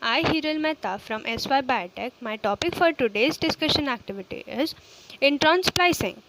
I, Hiral Mehta from SY Biotech. My topic for today's discussion activity is intron splicing.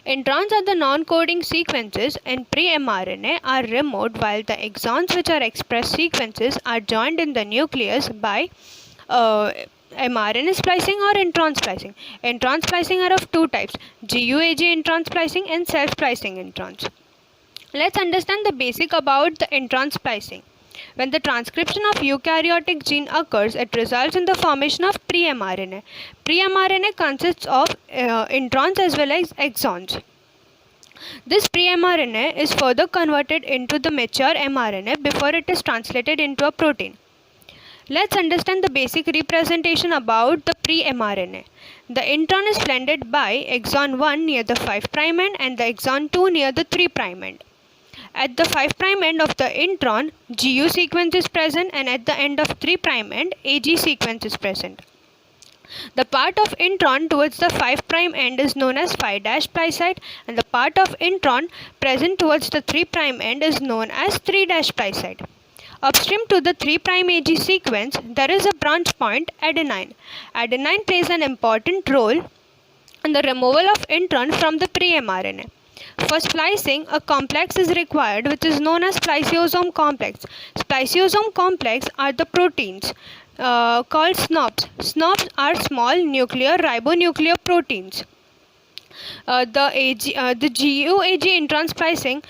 Introns are the non-coding sequences in pre-mRNA are removed while the exons which are expressed sequences are joined in the nucleus by uh, mRNA splicing or intron splicing. Intron splicing are of two types, GUAG intron splicing and self-splicing introns. Let's understand the basic about the intron splicing. When the transcription of eukaryotic gene occurs, it results in the formation of pre-mRNA. Pre-mRNA consists of introns as well as exons. This pre-mRNA is further converted into the mature mRNA before it is translated into a protein. Let's understand the basic representation about the pre-mRNA. The intron is blended by exon 1 near the 5' end and the exon 2 near the 3' end. At the 5' end of the intron, GU sequence is present, and at the end of 3' end, AG sequence is present. The part of intron towards the 5' end is known as 5' site, and the part of intron present towards the 3' end is known as 3' site. Upstream to the 3' AG sequence, there is a branch point adenine. Adenine plays an important role in the removal of intron from the pre-mRNA. For splicing, a complex is required which is known as spliceosome complex. Spliceosome complex are the proteins called SNPs. SNPs are small nuclear ribonuclear proteins. The GUAG intron splicing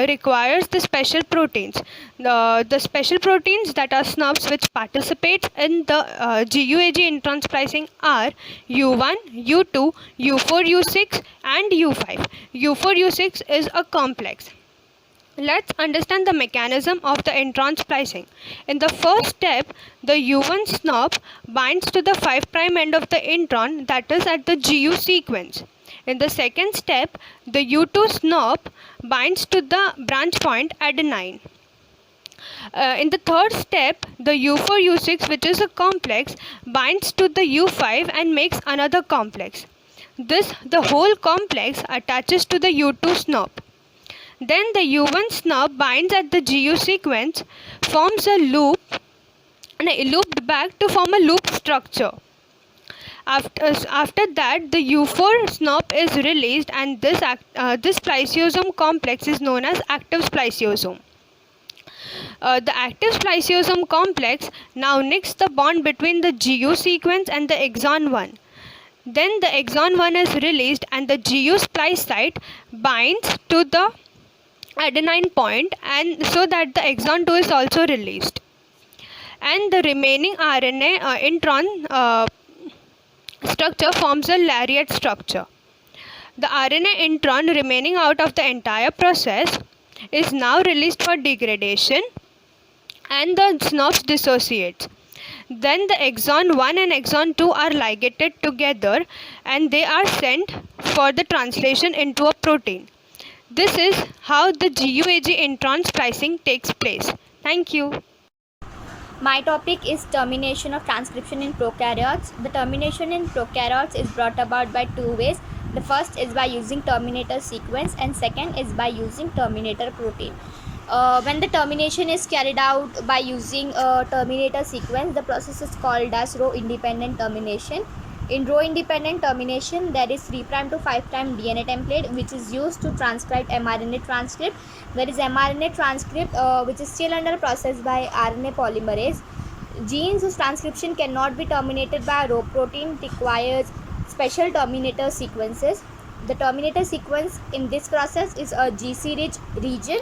requires the special proteins. The special proteins that are SNPs which participate in the GUAG intron splicing are U1, U2, U4, U6 and U5. U4, U6 is a complex. Let's understand the mechanism of the intron splicing. In the first step, the U1 SNP binds to the 5' end of the intron, that is at the GU sequence. In the second step, the U2 SNP binds to the branch point adenine. In the third step, the U4 U6, which is a complex, binds to the U5 and makes another complex. The whole complex attaches to the U2 SNP. Then the U1 SNP binds at the GU sequence, forms a loop and looped back to form a loop structure. After that, the U4 SNP is released and this spliceosome complex is known as active spliceosome. The active spliceosome complex now nicks the bond between the GU sequence and the exon 1. Then the exon 1 is released and the GU splice site binds to the adenine point, and so that the exon 2 is also released. And the remaining RNA intron structure forms a lariat structure. The RNA intron remaining out of the entire process is now released for degradation and the SNPs dissociates. Then the exon 1 and exon 2 are ligated together and they are sent for the translation into a protein. This is how the GUAG intron splicing takes place. Thank you. My topic is termination of transcription in prokaryotes. The termination in prokaryotes is brought about by two ways. The first is by using terminator sequence and second is by using terminator protein. When the termination is carried out by using a terminator sequence, the process is called as row independent termination. In row independent termination, there is 3' to 5' DNA template which is used to transcribe mRNA transcript. There is mRNA transcript which is still under process by RNA polymerase. Genes whose transcription cannot be terminated by a row protein requires special terminator sequences. The terminator sequence in this process is a GC-rich region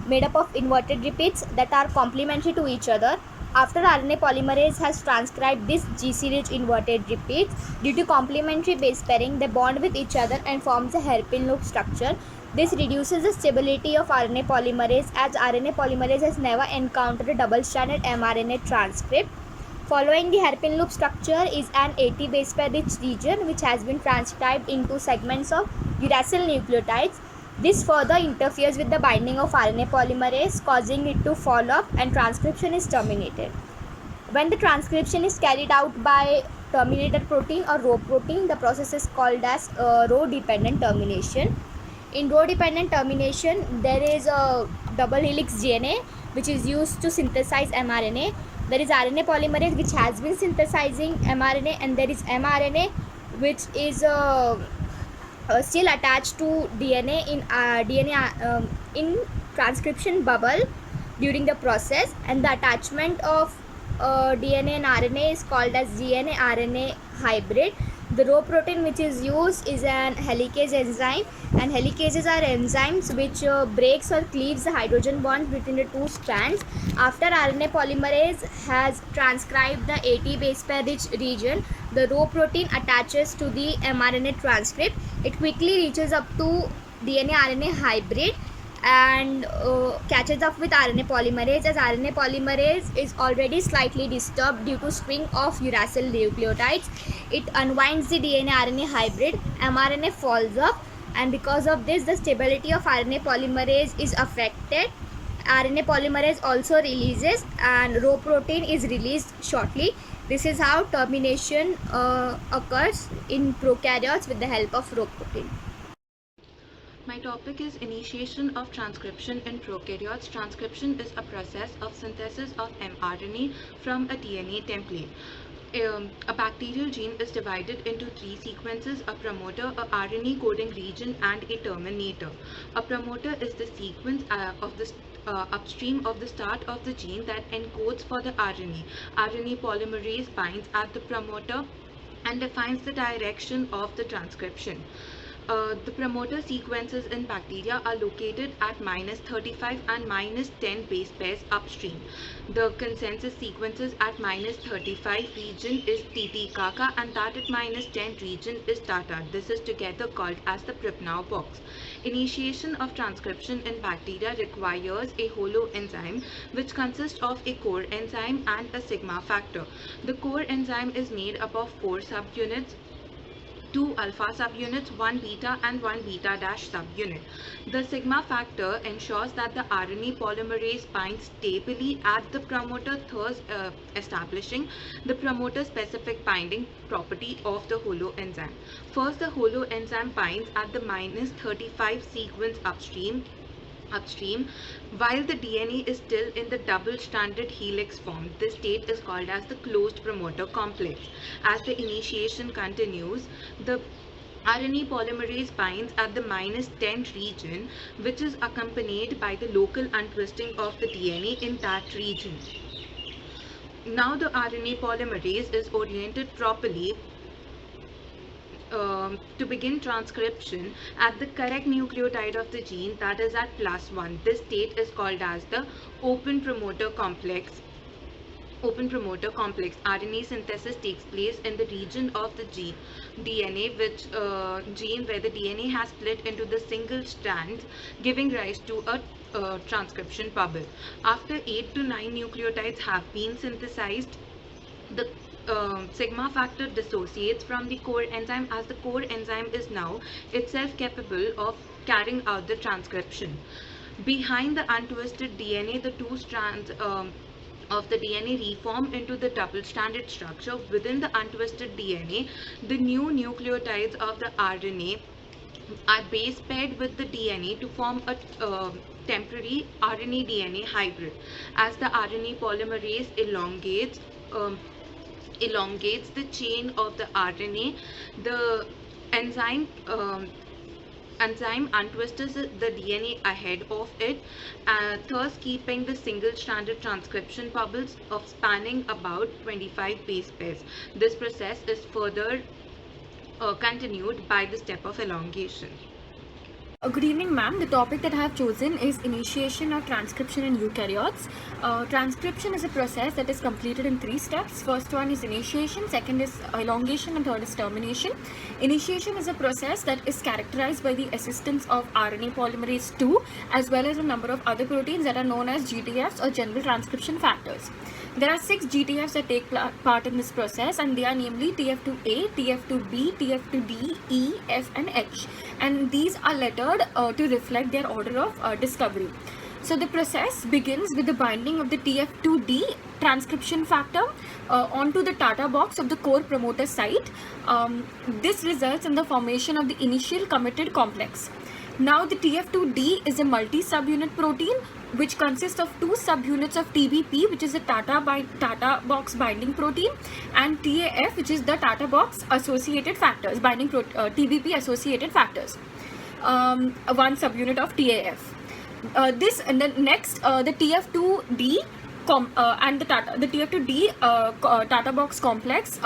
made up of inverted repeats that are complementary to each other. After RNA polymerase has transcribed this GC-rich inverted repeats, due to complementary base pairing, they bond with each other and forms a hairpin loop structure. This reduces the stability of RNA polymerase as RNA polymerase has never encountered a double-stranded mRNA transcript. Following the hairpin loop structure is an AT base pair rich region which has been transcribed into segments of uracil nucleotides. This further interferes with the binding of RNA polymerase, causing it to fall off and transcription is terminated. When the transcription is carried out by terminator protein or row protein, the process is called as row dependent termination. In row dependent termination, there is a double helix DNA, which is used to synthesize mRNA. There is RNA polymerase, which has been synthesizing mRNA, and there is mRNA, which is still attached to DNA in transcription bubble during the process, and the attachment of DNA and RNA is called as DNA RNA hybrid. The Rho protein which is used is an helicase enzyme, and helicases are enzymes which breaks or cleaves the hydrogen bond between the two strands. After RNA polymerase has transcribed the AT base pair rich region, the Rho protein attaches to the mRNA transcript. It quickly reaches up to DNA RNA hybrid and catches up with RNA polymerase, as RNA polymerase is already slightly disturbed due to string of uracil nucleotides. It unwinds the DNA RNA hybrid, mRNA falls off, and because of this the stability of RNA polymerase is affected. RNA polymerase also releases, and Rho protein is released shortly. This is how termination occurs in prokaryotes with the help of Rho protein. My topic is initiation of transcription in prokaryotes. Transcription is a process of synthesis of mRNA from a DNA template. A bacterial gene is divided into three sequences: a promoter, a RNA coding region, and a terminator. A promoter is the sequence of the upstream of the start of the gene that encodes for the RNA. RNA polymerase binds at the promoter and defines the direction of the transcription. The promoter sequences in bacteria are located at -35 and -10 base pairs upstream. The consensus sequences at -35 region is Titicaca, and that at -10 region is Tata. This is together called as the Pribnow box. Initiation of transcription in bacteria requires a holoenzyme, which consists of a core enzyme and a sigma factor. The core enzyme is made up of 4 subunits: 2 alpha subunits, 1 beta and 1 beta dash subunit. The sigma factor ensures that the RNA polymerase binds stably at the promoter, thus establishing the promoter specific binding property of the holoenzyme. First, the holoenzyme binds at the -35 sequence upstream while the DNA is still in the double-stranded helix form. This state is called as the closed promoter complex. As the initiation continues, the RNA polymerase binds at the -10 region, which is accompanied by the local untwisting of the DNA in that region. Now the RNA polymerase is oriented properly to begin transcription at the correct nucleotide of the gene, that is at +1. This state is called as the open promoter complex. RNA synthesis takes place in the region of the DNA, where the DNA has split into the single strands, giving rise to a transcription bubble. After 8 to 9 nucleotides have been synthesized, the sigma factor dissociates from the core enzyme, as the core enzyme is now itself capable of carrying out the transcription. Behind the untwisted DNA, the two strands of the DNA reform into the double-stranded structure. Within the untwisted DNA, the new nucleotides of the RNA are base paired with the DNA to form a temporary RNA DNA hybrid. As the RNA polymerase elongates the chain of the RNA, the enzyme untwists the DNA ahead of it, thus keeping the single-stranded transcription bubbles of spanning about 25 base pairs. This process is further continued by the step of elongation. Good evening, ma'am. The topic that I have chosen is initiation of transcription in eukaryotes. Transcription is a process that is completed in 3 steps. First one is initiation, second is elongation, and third is termination. Initiation is a process that is characterized by the assistance of RNA polymerase II, as well as a number of other proteins that are known as GTFs, or general transcription factors. There are 6 GTFs that take part in this process, and they are namely TF2A, TF2B, TF2D, E, F, and H. And these are lettered to reflect their order of discovery. So the process begins with the binding of the TF2D transcription factor onto the Tata box of the core promoter site. This results in the formation of the initial committed complex. Now the TF2D is a multi-subunit protein, which is which consists of two subunits of TBP, which is the Tata box binding protein, and TAF, which is the Tata box associated factors, TBP associated factors. One subunit of TAF. This and then next the TF2D and the TF2D Tata box complex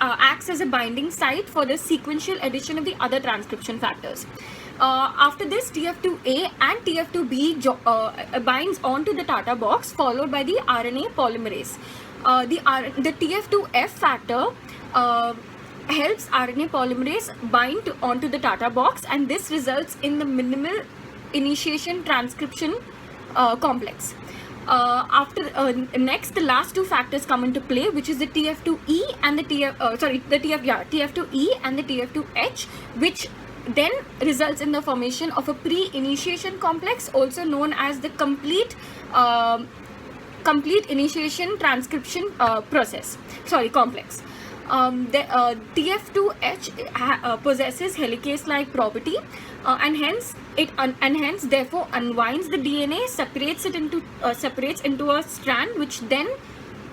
acts as a binding site for the sequential addition of the other transcription factors. After this, TF2A and TF2B binds onto the Tata box, followed by the RNA polymerase. The TF2F factor helps RNA polymerase bind onto the Tata box, and this results in the minimal initiation transcription complex. Next, the last two factors come into play, which is the TF2E and the TF2E and the TF2H, which then results in the formation of a pre-initiation complex, also known as the complete initiation transcription complex. The TF2H possesses helicase-like property, and hence therefore unwinds the DNA, separates into a strand, which then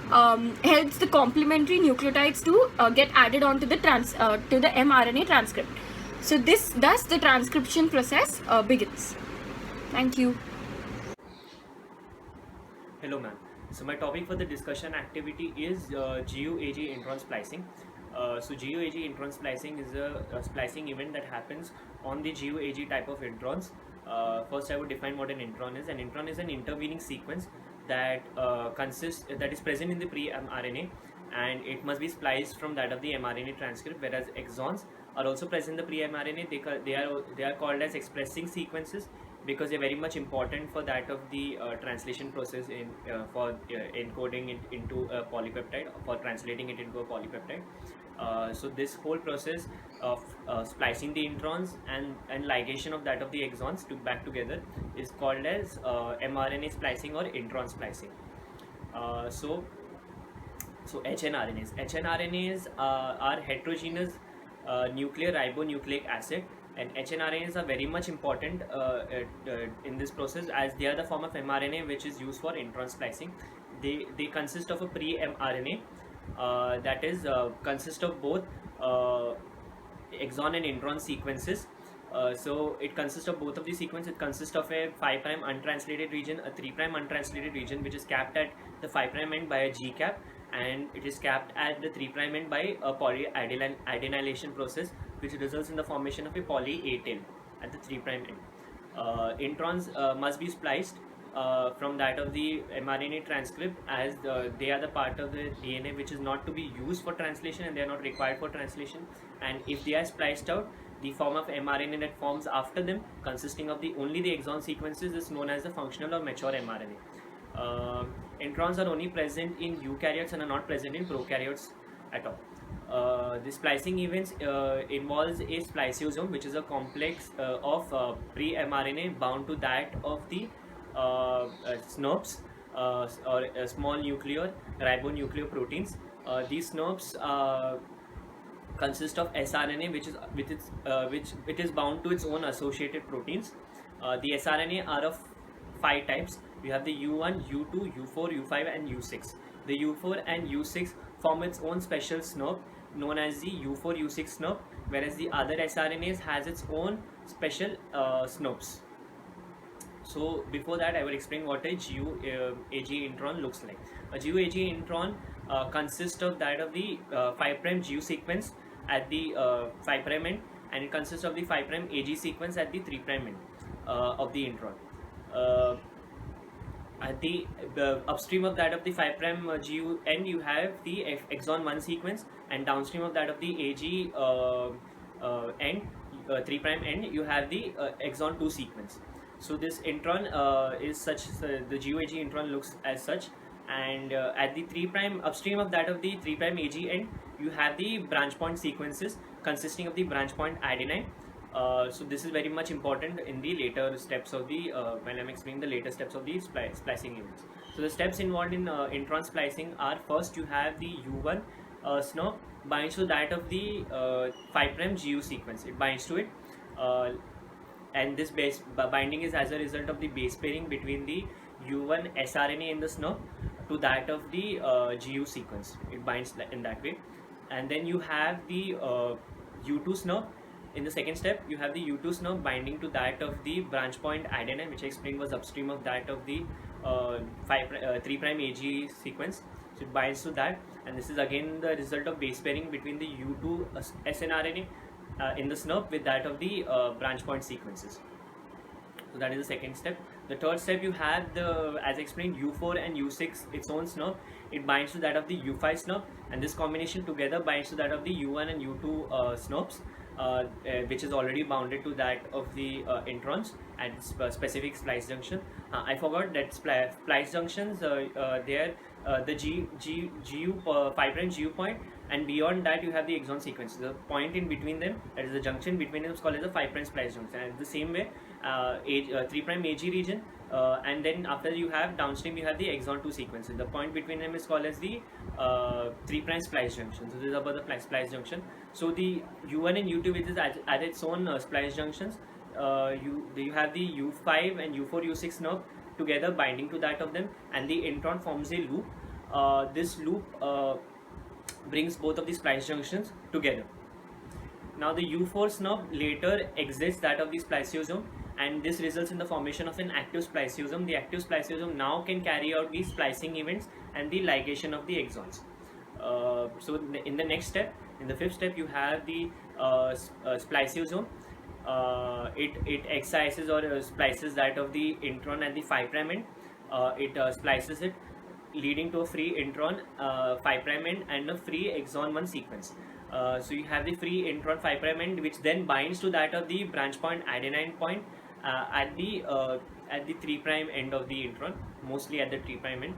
helps the complementary nucleotides to get added onto the mRNA transcript. So thus the transcription process begins. Thank you. Hello ma'am. So my topic for the discussion activity is GUAG intron splicing. So GUAG intron splicing is a splicing event that happens on the GUAG type of introns. First I would define what an intron is. An intron is an intervening sequence that is present in the pre-mRNA, and it must be spliced from that of the mRNA transcript, whereas exons are also present in the pre-mRNA. They are called as expressing sequences because they're very much important for that of the translation process for encoding it into a polypeptide, for translating it into a polypeptide. So this whole process of splicing the introns and ligation of that of the exons back together is called as mRNA splicing or intron splicing. So HNRNAs. HNRNAs are heterogeneous nuclear ribonucleic acid, and HNRNAs are very much important in this process, as they are the form of mRNA which is used for intron splicing. They consist of a pre-mRNA that is consist of both exon and intron sequences. So it consists of both of the sequences. It consists of a 5' untranslated region, a 3' untranslated region, which is capped at the 5' end by a G cap, and it is capped at the 3' end by a polyadenylation process, which results in the formation of a poly A tail at the 3' end. Introns must be spliced from that of the mRNA transcript, as they are the part of the DNA which is not to be used for translation, and they are not required for translation. And if they are spliced out, the form of mRNA that forms after them, consisting of only the exon sequences, is known as the functional or mature mRNA. Introns are only present in eukaryotes and are not present in prokaryotes at all. The splicing events involves a spliceosome, which is a complex of pre-mRNA bound to that of the SNRPs or small nuclear ribonucleoproteins. These SNRPs consist of sRNA, which is bound to its own associated proteins. The sRNA are of 5 types. We have the U1, U2, U4, U5 and U6. The U4 and U6 form its own special SNRP known as the U4 U6 SNRP, whereas the other sRNAs has its own special SNRPs. So before that, I will explain what a GUAG intron looks like. A GUAG intron consists of that of the 5' GU sequence at the 5' end, and it consists of the 5' AG sequence at the 3' end of the intron. At the upstream of that of the 5' GU end, you have the exon 1 sequence, and downstream of that of the AG end, 3' end, you have the exon 2 sequence. So this intron is such, the GUAG intron looks as such, and at the 3' upstream of that of the 3' AG end, you have the branch point sequences consisting of the branch point adenine. So this is very much important in the later steps of the when I'm explaining the later steps of the splicing events. So the steps involved in intron splicing are: first you have the U1 SNRP binds to that of the 5' GU sequence. It binds to it, and this base binding is as a result of the base pairing between the U1 sRNA in the SNP to that of the GU sequence. It binds in that way. And then you have the U2 SNP. In the second step, you have the U2 SNP binding to that of the branch point adenine, which I explained was upstream of that of the 3' AG sequence. So it binds to that, and this is again the result of base pairing between the U2 snRNA in the SNP with that of the branch point sequences. So that is the second step. The third step, you have the, as I explained, U4 and U6 its own SNP. It binds to that of the U5 SNP, and this combination together binds to that of the U1 and U2 SNPs, which is already bounded to that of the introns at specific splice junction. I forgot that splice junctions, there the GU 5' GU point, and beyond that you have the exon sequence. The point in between them, that is the junction between them, is called as the 5' splice junction. And the same way, 3' AG region, and then after you have downstream, you have the exon 2 sequences. The point between them is called as the 3' splice junction. So this is about the splice junction. So the U1 and U2, which is at its own splice junctions, you have the U5 and U4 U6 nerve together binding to that of them, and the intron forms a loop. This loop brings both of the splice junctions together. Now the U4 nerve later exits that of the spliceosome, and this results in the formation of an active spliceosome. The active spliceosome now can carry out these splicing events and the ligation of the exons. So in the next step, in the fifth step, you have the spliceosome. It excises or splices that of the intron at the 5' end. It splices it, leading to a free intron 5' end and a free exon 1 sequence. So you have the free intron 5' end, which then binds to that of the branch point adenine point at the 3' end of the intron, mostly at the 3' end.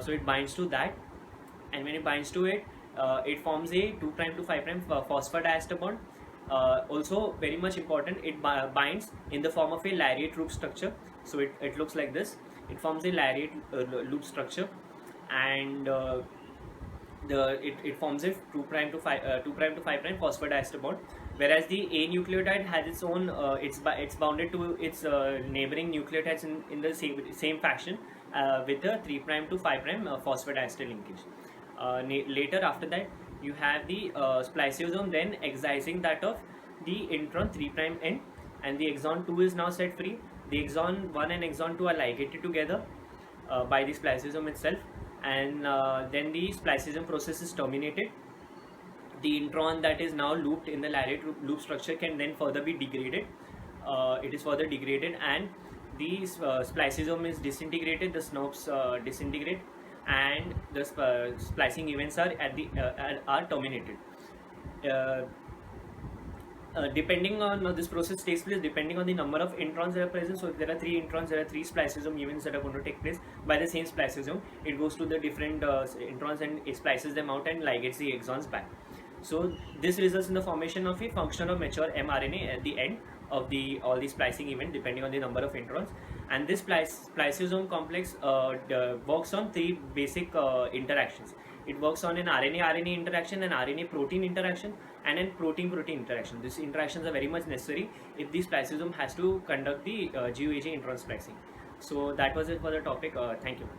So it binds to that, and when it binds to it, it forms a 2' to 5' phosphodiester bond. Also very much important, it binds in the form of a lariat loop structure. So it looks like this. It forms a lariat loop structure, and it forms a 2' to 5' phosphodiester bond. Whereas the A nucleotide has its own, it's bounded to its neighboring nucleotides in the same fashion with a 3' to 5' phosphodiester linkage. Later after that, you have the spliceosome then excising that of the intron 3' end, and the exon 2 is now set free. The exon 1 and exon 2 are ligated together by the spliceosome itself, and then the spliceosome process is terminated. The intron that is now looped in the lariat loop structure can then further be degraded. It is further degraded, and the spliceosome is disintegrated, the SNPs disintegrate, and the splicing events are terminated. Depending on this process takes place depending on the number of introns that are present. So if there are 3 introns, there are 3 spliceosome events that are going to take place by the same spliceosome. It goes to the different introns and it splices them out and ligates the exons back. So this results in the formation of a functional or mature mRNA at the end of all the splicing event depending on the number of introns. And this spliceosome complex works on 3 basic interactions. It works on an RNA-RNA interaction, an RNA-protein interaction, and an protein-protein interaction. These interactions are very much necessary if the spliceosome has to conduct the GUAG intron splicing. So that was it for the topic. Thank you.